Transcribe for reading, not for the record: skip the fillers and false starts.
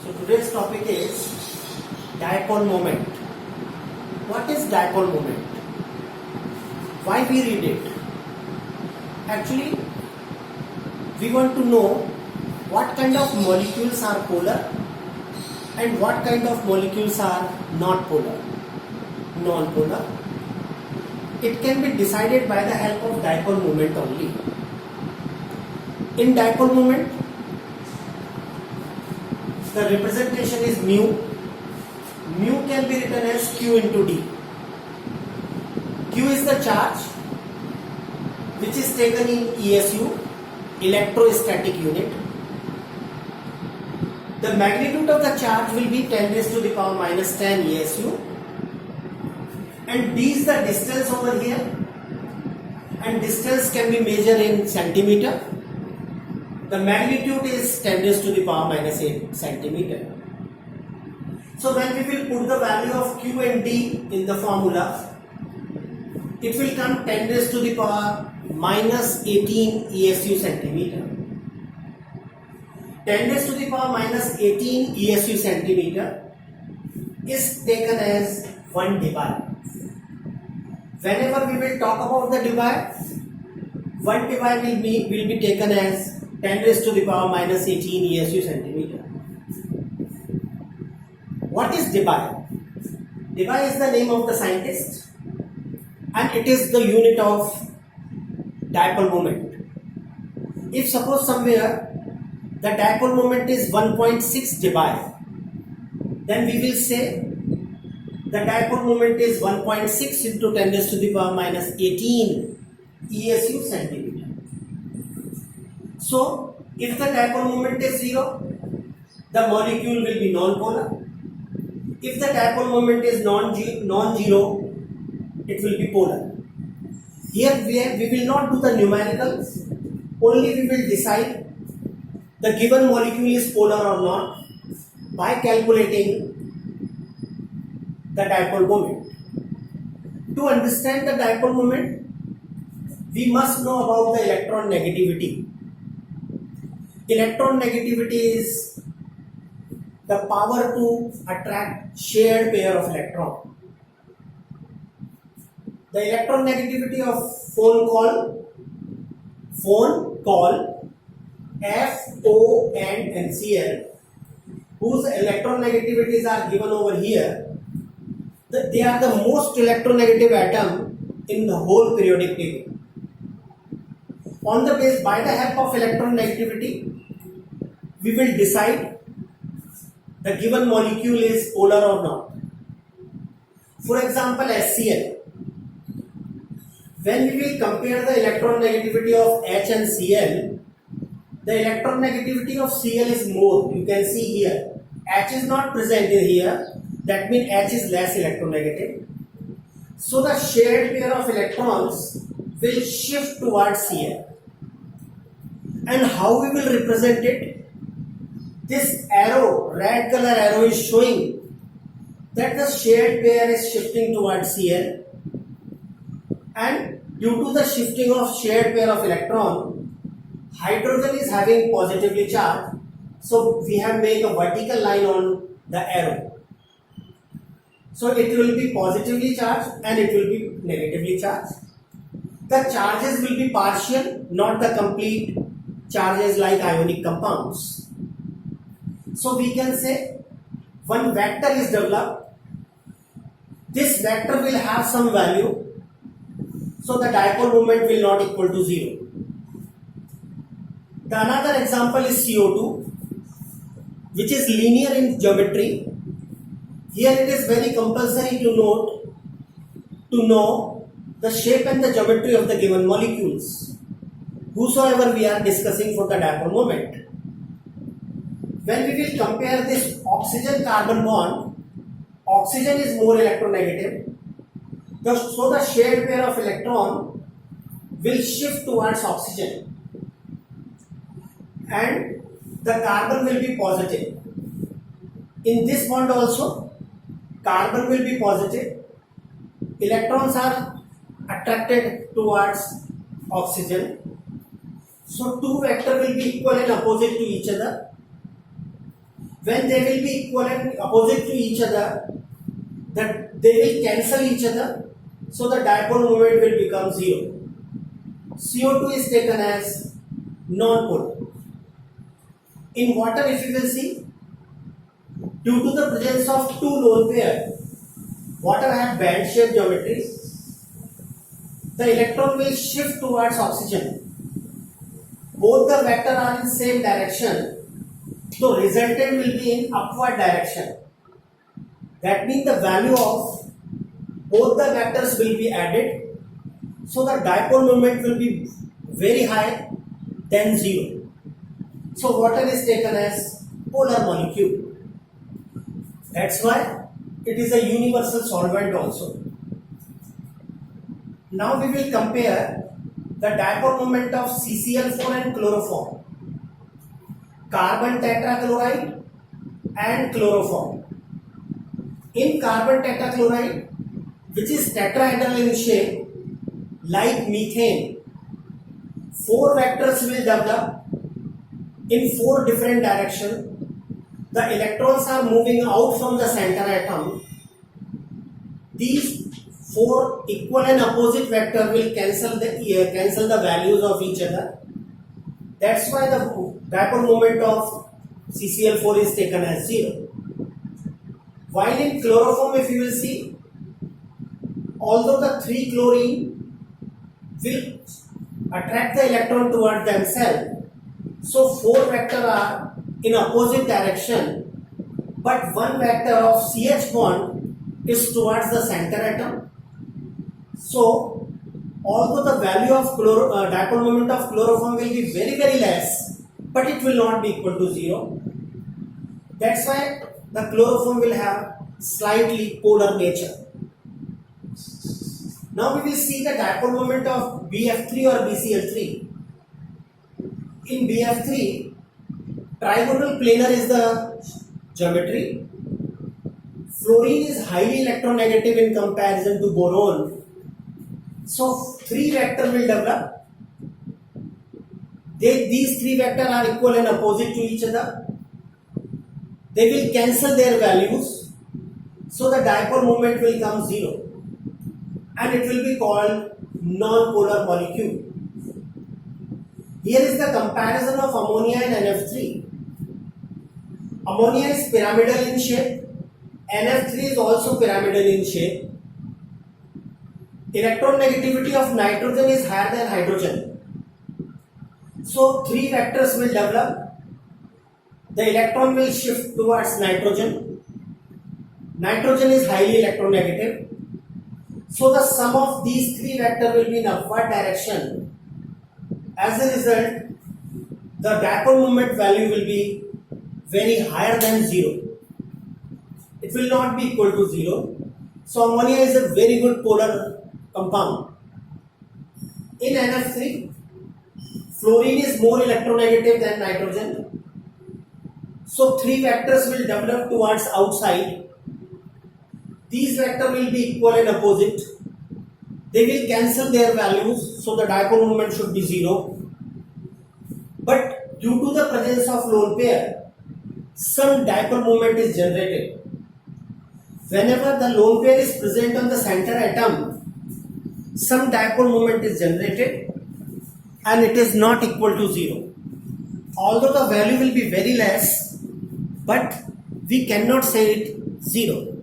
So today's topic is dipole moment. What is dipole moment? Why we read it? Actually, we want to know what kind of molecules are polar and what kind of molecules are not polar, non-polar. It can be decided by the help of dipole moment only. In dipole moment, the representation is mu. Mu can be written as Q into D. Q is the charge which is taken in ESU, electrostatic unit. The magnitude of the charge will be 10 raised to the power minus 10 ESU, and D is the distance over here, and distance can be measured in centimeter. The magnitude is 10 raised to the power minus 8 centimeter. So when we will put the value of Q and D in the formula, it will come 10 raised to the power minus 18 ESU centimeter. 10 raised to the power minus 18 ESU centimeter is taken as 1 debye. Whenever we will talk about the debye, 1 debye will be taken as 10 raised to the power minus 18 ESU centimeter. What is debye? Debye is the name of the scientist and it is the unit of dipole moment. If suppose somewhere the dipole moment is 1.6 debye, then we will say the dipole moment is 1.6 into 10 raised to the power minus 18 ESU centimeter. So, if the dipole moment is 0, the molecule will be non-polar. If the dipole moment is non-zero, it will be polar. Here we will not do the numericals, only we will decide the given molecule is polar or not by calculating the dipole moment. To understand the dipole moment, we must know about the electron negativity. Electron negativity is the power to attract shared pair of electron. The electron negativity of phone call FO and NCl, whose electron negativities are given over here, they are the most electronegative atom in the whole periodic table. On the base, by the help of electron negativity, we will decide the given molecule is polar or not. For example, HCl. When we will compare the electron negativity of H and Cl, the electron negativity of Cl is more. You can see here. H is not present in here. That means H is less electronegative. So the shared pair of electrons will shift towards Cl. And how we will represent it? This arrow, red color arrow, is showing that the shared pair is shifting towards Cl, and due to the shifting of shared pair of electron, hydrogen is having positively charged, so we have made a vertical line on the arrow. So it will be positively charged and it will be negatively charged. The charges will be partial, not the complete charges like ionic compounds. So we can say one vector is developed. This vector will have some value, so the dipole moment will not equal to 0. The another example is CO2, which is linear in geometry. Here it is very compulsory to know the shape and the geometry of the given molecules, whosoever we are discussing for the dipole moment. When we will compare this oxygen-carbon bond, oxygen is more electronegative. So the shared pair of electron will shift towards oxygen, and the carbon will be positive. In this bond also, carbon will be positive. Electrons are attracted towards oxygen. So two vectors will be equal and opposite to each other. when they will be equal and opposite to each other, that they will cancel each other, so the dipole moment will become 0. CO2 is taken as non-polar. In water, if you will see, due to the presence of two lone pair, water have band-shaped geometry. The electron will shift towards oxygen. Both the vector are in same direction, so resultant will be in upward direction. That means the value of both the vectors will be added, so the dipole moment will be very high than 0. So water is taken as polar molecule. That's why it is a universal solvent also. Now we will compare the dipole moment of CCl4 and chloroform, carbon tetrachloride and chloroform. In carbon tetrachloride, which is tetrahedral in shape, like methane, 4 vectors will develop in 4 different directions. The electrons are moving out from the center atom. These 4 equal and opposite vector will cancel the values of each other. That's why the dipole moment of CCl4 is taken as 0. While in chloroform, if you will see, although the 3 chlorine will attract the electron towards themselves, so 4 vector are in opposite direction, but 1 vector of CH bond is towards the center atom. So although the value of dipole moment of chloroform will be very less, but it will not be equal to 0. That's why the chloroform will have slightly polar nature. Now we will see the dipole moment of BF3 or BCl3. In BF3, trigonal planar is the geometry. Fluorine is highly electronegative in comparison to boron. So 3 vectors will develop. These 3 vectors are equal and opposite to each other. They will cancel their values. So the dipole moment will come 0. And it will be called non-polar molecule. Here is the comparison of ammonia and NF3. Ammonia is pyramidal in shape. NF3 is also pyramidal in shape. Electron negativity of nitrogen is higher than hydrogen. So 3 vectors will develop. The electron will shift towards nitrogen. Nitrogen is highly electronegative. So the sum of these 3 vectors will be in upward direction. As a result, the dipole moment value will be very higher than 0. It will not be equal to 0. So ammonia is a very good polar compound. In NF3, fluorine is more electronegative than nitrogen. So 3 vectors will develop towards outside. These vectors will be equal and opposite. They will cancel their values, so the dipole moment should be 0. But due to the presence of lone pair, some dipole moment is generated. Whenever the lone pair is present on the center atom, some dipole moment is generated and it is not equal to 0. Although the value will be very less, but we cannot say it 0.